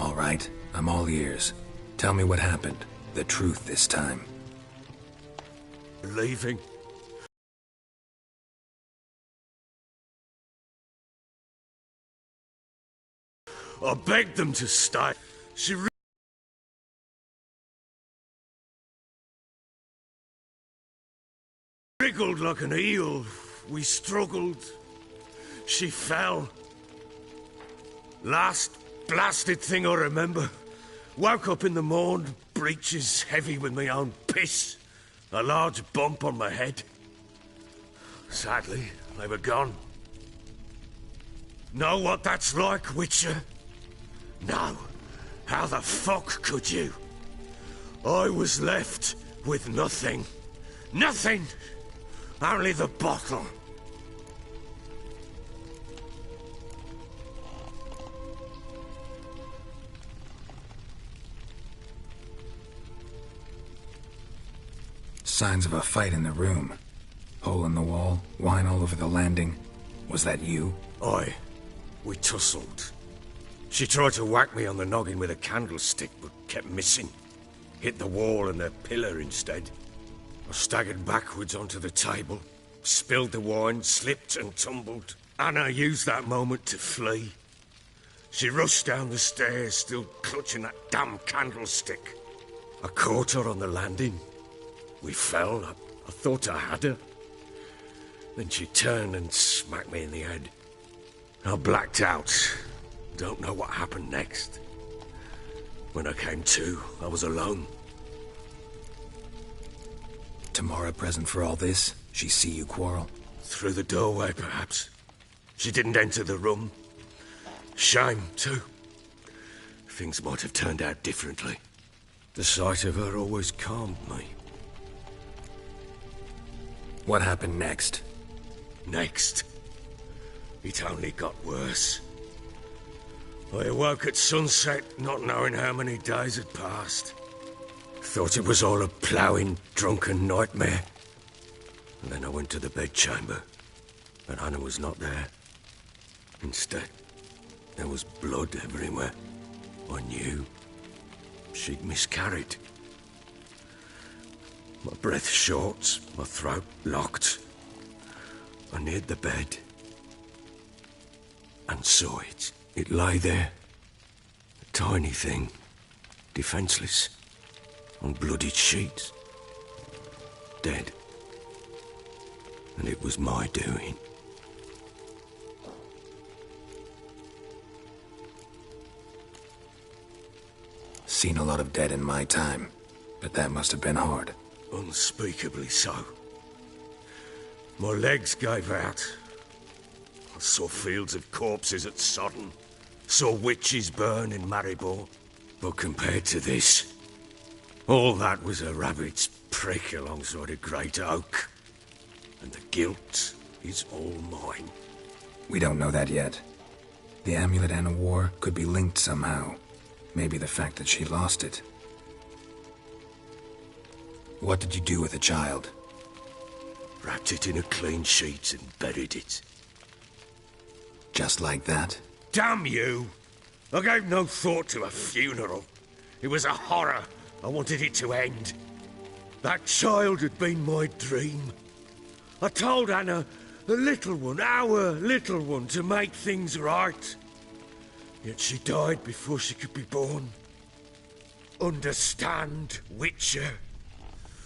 All right, I'm all ears. Tell me what happened. The truth this time. Leaving. I begged them to stay. She wriggled like an eel. We struggled. She fell. Last blasted thing I remember. Woke up in the morn, breeches heavy with my own piss. A large bump on my head. Sadly, they were gone. Know what that's like, Witcher? No. How the fuck could you? I was left with nothing. Nothing! Only the bottle. Signs of a fight in the room. Hole in the wall, wine all over the landing. Was that you? Aye. We tussled. She tried to whack me on the noggin with a candlestick, but kept missing. Hit the wall and a pillar instead. I staggered backwards onto the table, spilled the wine, slipped and tumbled. Anna used that moment to flee. She rushed down the stairs, still clutching that damn candlestick. I caught her on the landing. We fell. I thought I had her. Then she turned and smacked me in the head. I blacked out. Don't know what happened next. When I came to, I was alone. Tamara present for all this? She see you quarrel? Through the doorway, perhaps. She didn't enter the room. Shame, too. Things might have turned out differently. The sight of her always calmed me. What happened next? Next? It only got worse. I awoke at sunset, not knowing how many days had passed. Thought it was all a ploughing, drunken nightmare. And then I went to the bedchamber, and Anna was not there. Instead, there was blood everywhere. I knew she'd miscarried. My breath short, my throat locked. I neared the bed and saw it. It lay there, a tiny thing, defenseless, on bloodied sheets, dead. And it was my doing. Seen a lot of dead in my time, but that must have been hard. Unspeakably so. My legs gave out. I saw fields of corpses at Sodden. Saw witches burn in Maribor. But compared to this, all that was a rabbit's prick alongside a great oak. And the guilt is all mine. We don't know that yet. The amulet Anna wore could be linked somehow. Maybe the fact that she lost it. What did you do with the child? Wrapped it in a clean sheet and buried it. Just like that? Damn you! I gave no thought to a funeral. It was a horror. I wanted it to end. That child had been my dream. I told Anna, the little one, our little one, to make things right. Yet she died before she could be born. Understand, Witcher?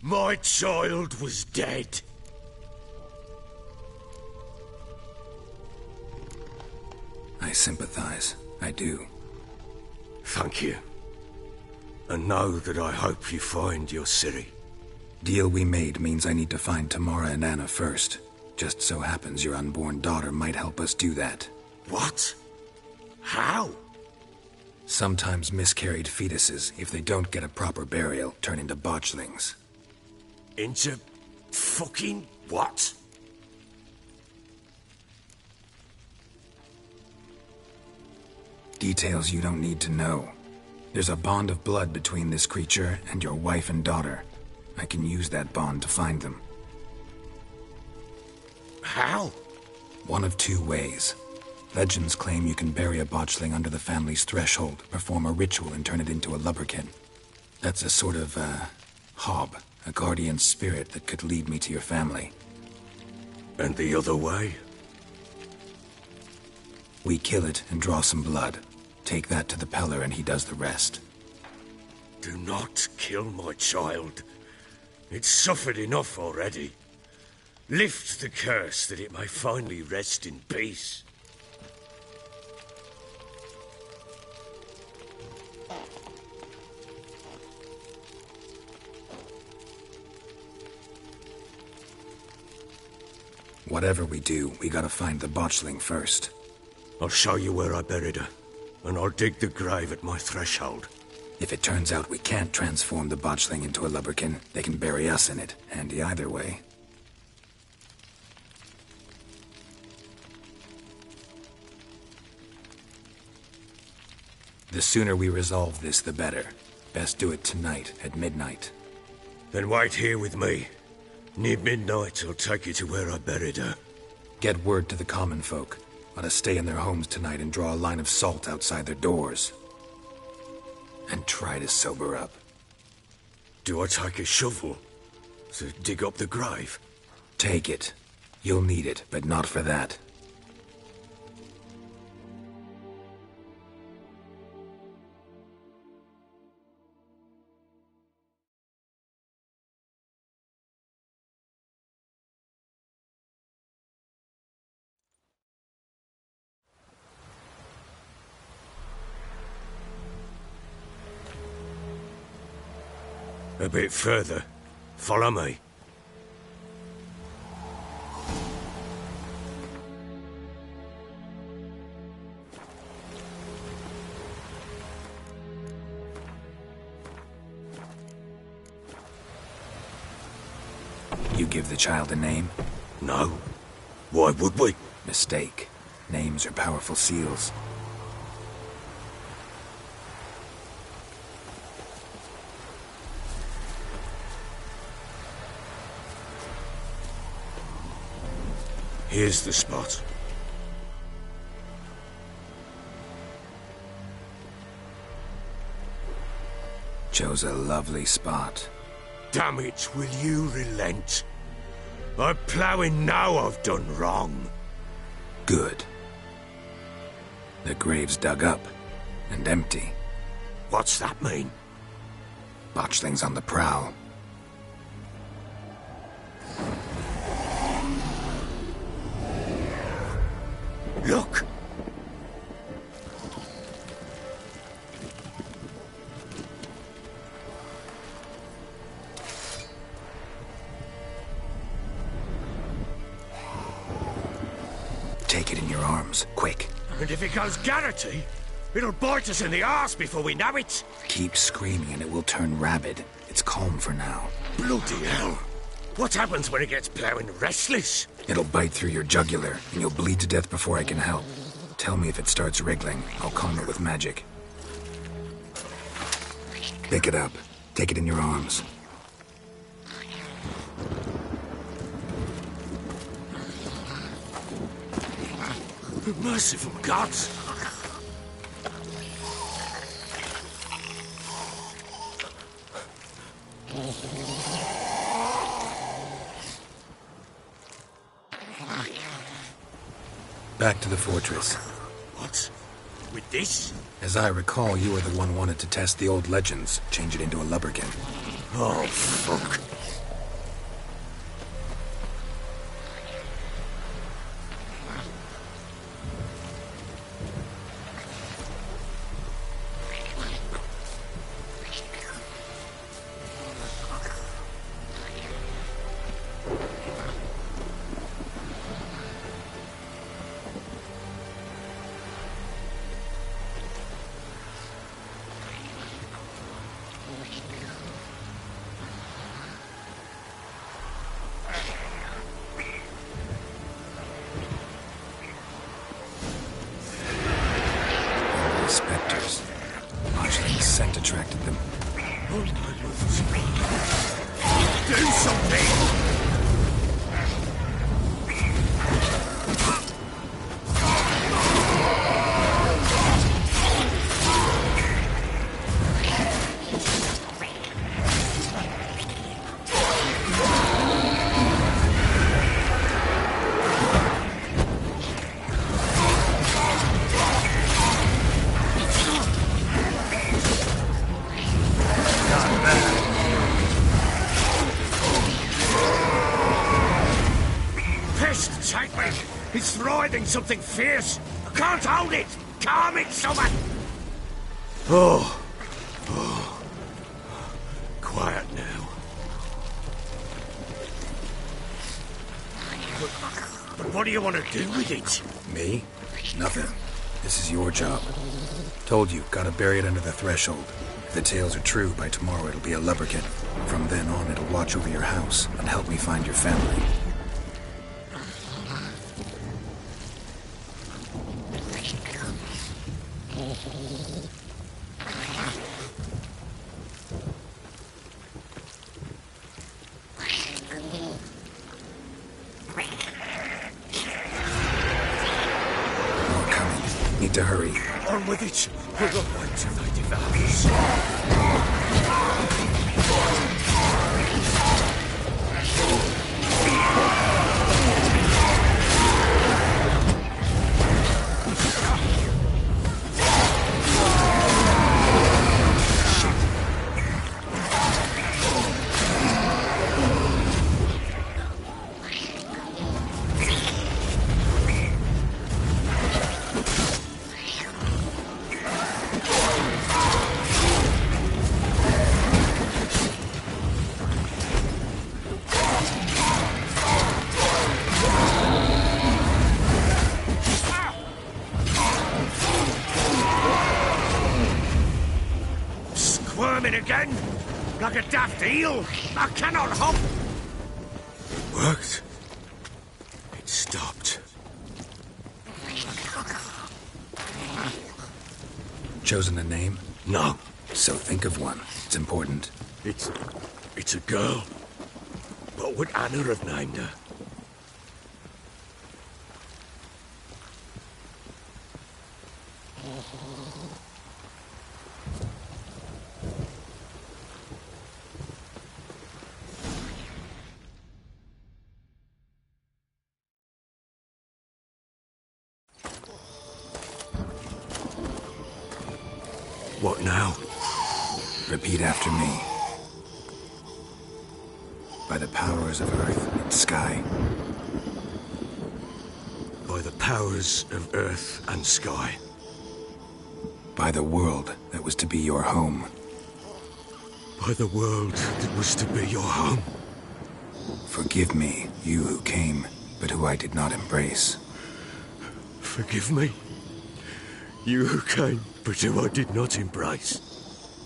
My child was dead. I sympathize. I do. Thank you. And know that I hope you find your Ciri. Deal we made means I need to find Tamara and Anna first. Just so happens your unborn daughter might help us do that. What? How? Sometimes miscarried fetuses, if they don't get a proper burial, turn into botchlings. Into fucking what? Details you don't need to know. There's a bond of blood between this creature and your wife and daughter. I can use that bond to find them. How? One of two ways. Legends claim you can bury a botchling under the family's threshold, perform a ritual, and turn it into a lubberkin. That's a sort of, hob, a guardian spirit that could lead me to your family. And the other way? We kill it and draw some blood. Take that to the Peller and he does the rest. Do not kill my child. It's suffered enough already. Lift the curse that it may finally rest in peace. Whatever we do, we gotta find the botchling first. I'll show you where I buried her, and I'll dig the grave at my threshold. If it turns out we can't transform the botchling into a lubberkin, they can bury us in it. Handy either way. The sooner we resolve this, the better. Best do it tonight, at midnight. Then wait here with me. Near midnight, I'll take you to where I buried her. Get word to the common folk. Let us stay in their homes tonight and draw a line of salt outside their doors. And try to sober up. Do I take a shovel to dig up the grave? Take it. You'll need it, but not for that. A bit further. Follow me. You give the child a name? No. Why would we? Mistake. Names are powerful seals. Here's the spot. Chose a lovely spot. Damn it, will you relent? I'm ploughing now I've done wrong. Good. The grave's dug up and empty. What's that mean? Botchling's on the prowl. Look! Take it in your arms, quick. And if it goes Garrity, it'll bite us in the arse before we know it. Keep screaming and it will turn rabid. It's calm for now. Bloody hell! What happens when it gets ploughing restless? It'll bite through your jugular, and you'll bleed to death before I can help. Tell me if it starts wriggling. I'll calm it with magic. Pick it up. Take it in your arms. Merciful gods! Back to the fortress. What? With this? As I recall, you were the one wanted to test the old legends, change it into a lubberkin. Oh, fuck. Spectres. Botchling's scent attracted them. Do something! something fierce. I can't hold it. Calm it, someone. Oh. Quiet now. But what do you want to do with it? Me? Nothing. This is your job. Told you, gotta bury it under the threshold. If the tales are true, by tomorrow it'll be a lubberkin. From then on, it'll watch over your house and help me find your family. More coming. Need to hurry. On with it. We'll not wait till they devour us. Squirming again? Like a daft eel? I cannot hop! It worked. It stopped. Chosen a name? No. So think of one. It's important. It's a girl. What would Anna have named her? What now? Repeat after me. By the powers of earth and sky. By the powers of earth and sky. By the world that was to be your home. By the world that was to be your home. Forgive me, you who came, but who I did not embrace. Forgive me. You who came, but who I did not embrace.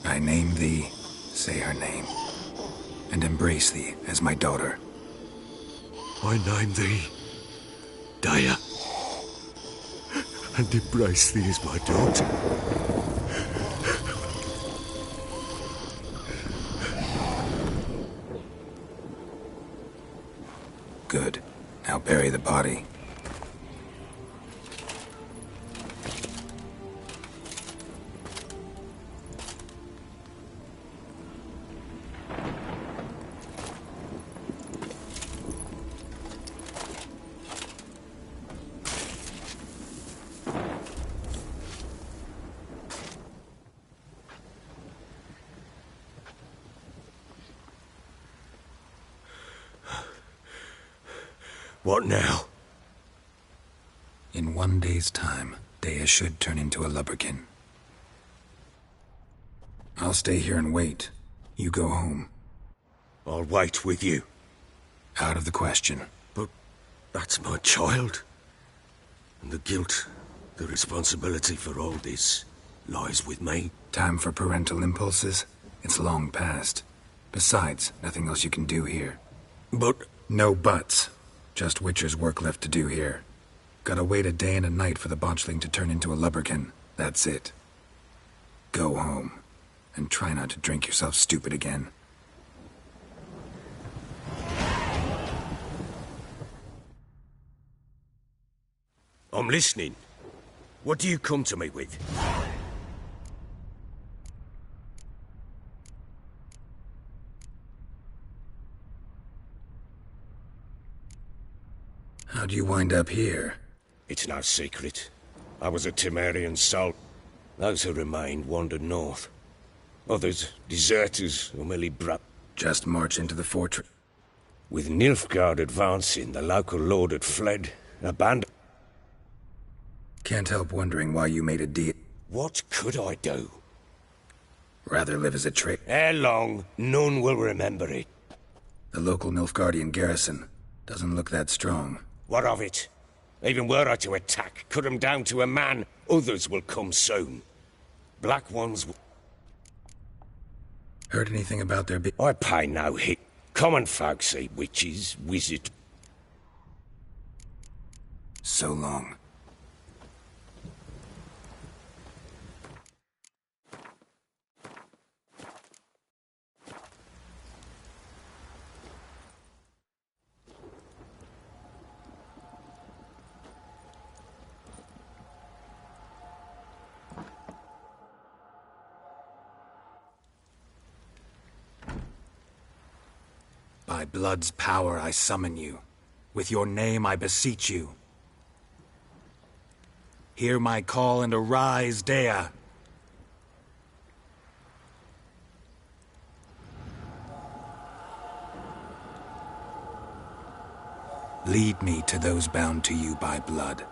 I name thee, say her name, and embrace thee as my daughter. I name thee, Daya, and embrace thee as my daughter. Good. Now bury the body. What now? In 1 day's time, Daya should turn into a lubberkin. I'll stay here and wait. You go home. I'll wait with you. Out of the question. But that's my child. And the guilt, the responsibility for all this lies with me. Time for parental impulses? It's long past. Besides, nothing else you can do here. But... No buts. Just Witcher's work left to do here. Gotta wait a day and a night for the botchling to turn into a lubberkin. That's it. Go home. And try not to drink yourself stupid again. I'm listening. What do you come to me with? How'd you wind up here? It's no secret. I was a Temerian soul. Those who remained wandered north. Others, deserters, or merely Just march into the fortress. With Nilfgaard advancing, the local lord had fled, abandoned. Can't help wondering why you made a deal. What could I do? Rather live as a trick. Ere long, none will remember it. The local Nilfgaardian garrison doesn't look that strong. What of it? Even were I to attack, cut 'em down to a man, others will come soon. Black ones... Heard anything about their big... I pay no hit. Common folk say witches, wizards... So long. By blood's power I summon you. With your name I beseech you. Hear my call and arise, Dea. Lead me to those bound to you by blood.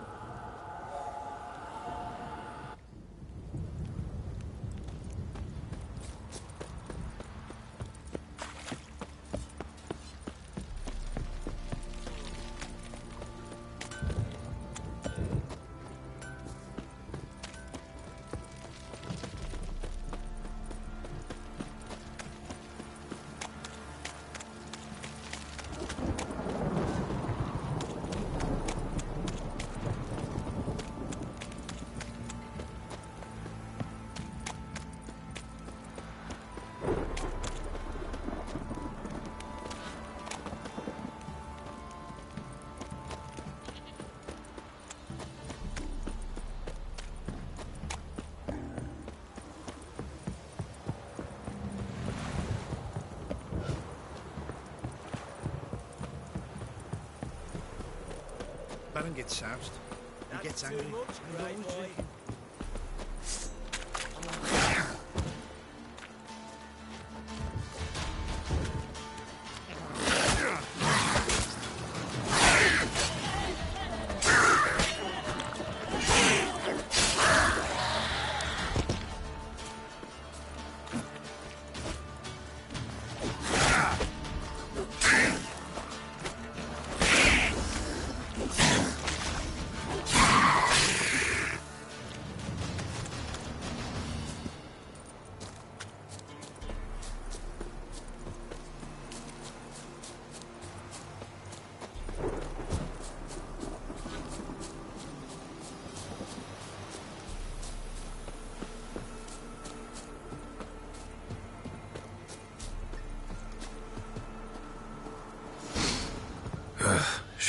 Baron gets soused. He gets angry.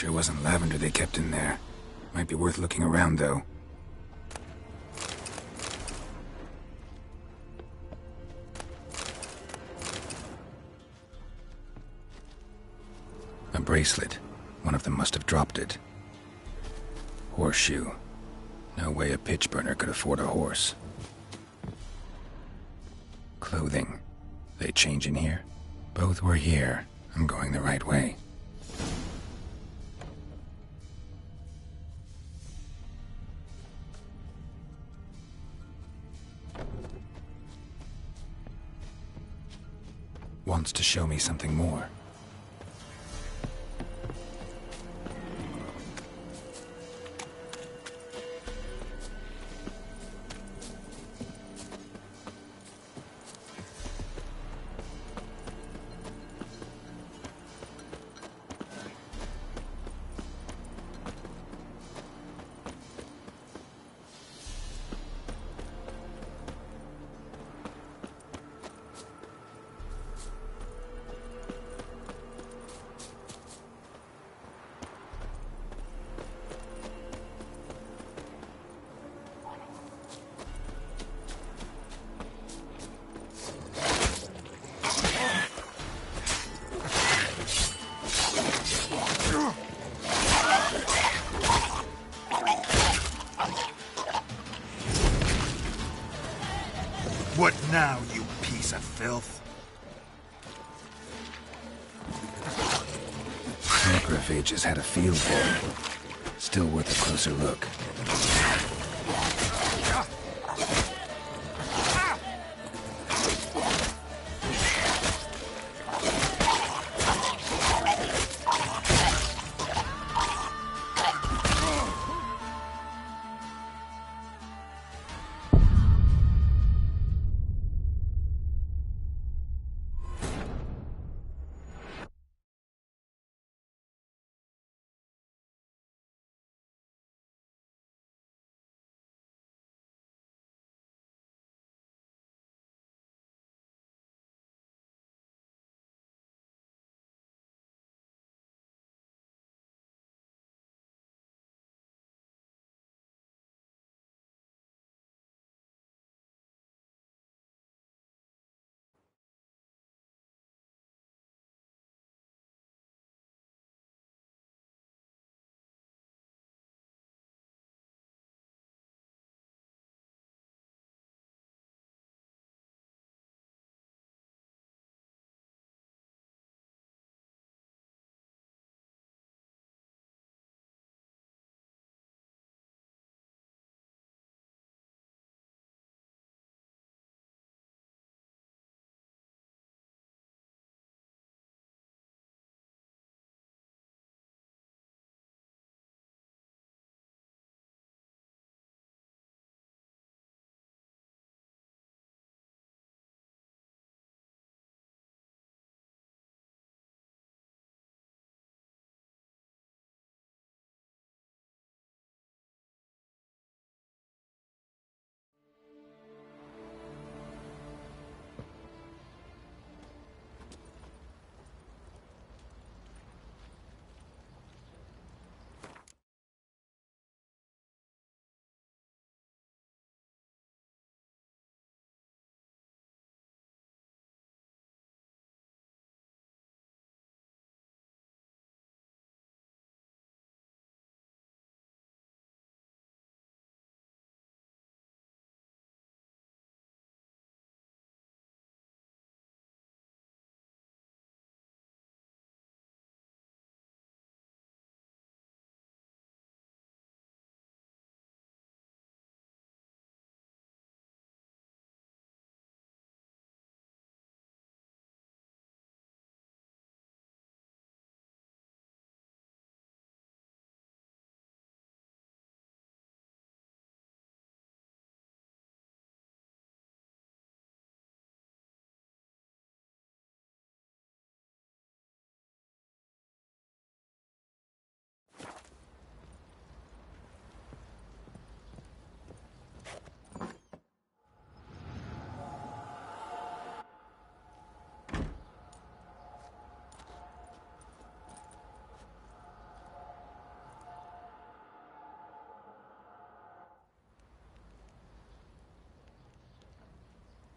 Sure wasn't lavender they kept in there. Might be worth looking around, though. A bracelet. One of them must have dropped it. Horseshoe. No way a pitch burner could afford a horse. Clothing. They change in here? Both were here. I'm going the right way. Wants to show me something more. What now, you piece of filth? Necrophages had a field for it. Still worth a closer look.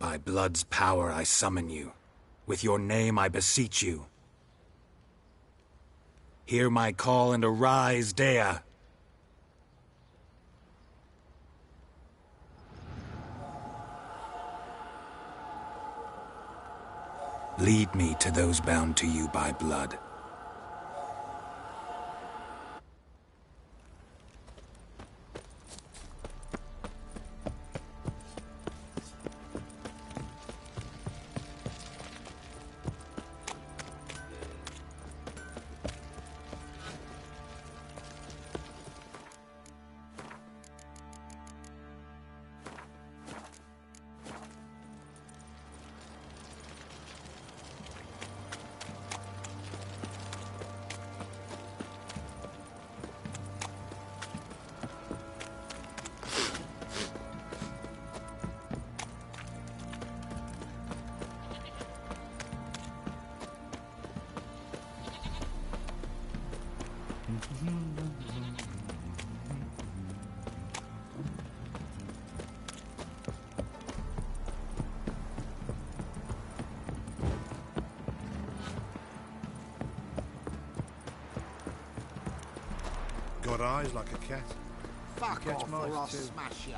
By blood's power I summon you. With your name I beseech you. Hear my call and arise, Dea! Lead me to those bound to you by blood. Got eyes like a cat. Fuck Catch off or mice I'll too. smash you.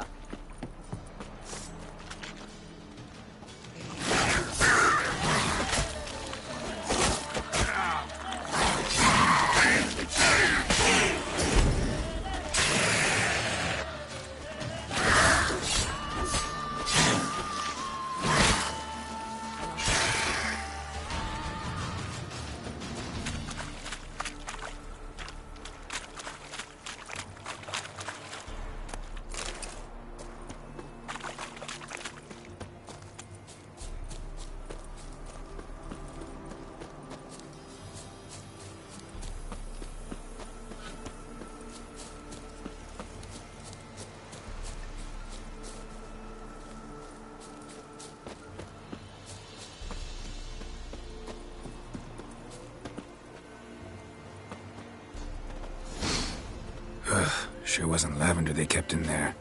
Sure wasn't lavender they kept in there.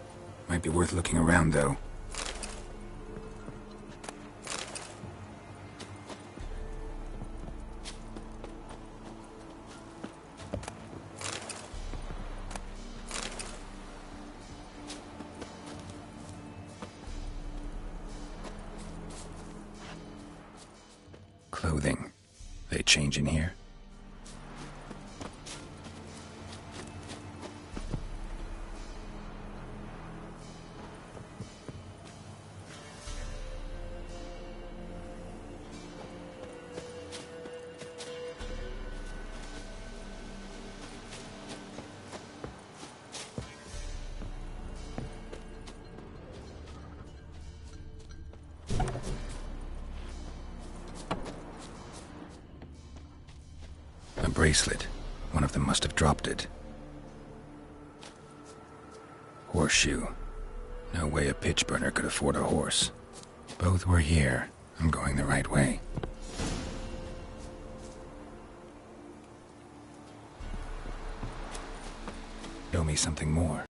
Might be worth looking around, though. Clothing. They change in here? A bracelet. One of them must have dropped it. Horseshoe. No way a pitch burner could afford a horse. Both were here. I'm going the right way. Show me something more.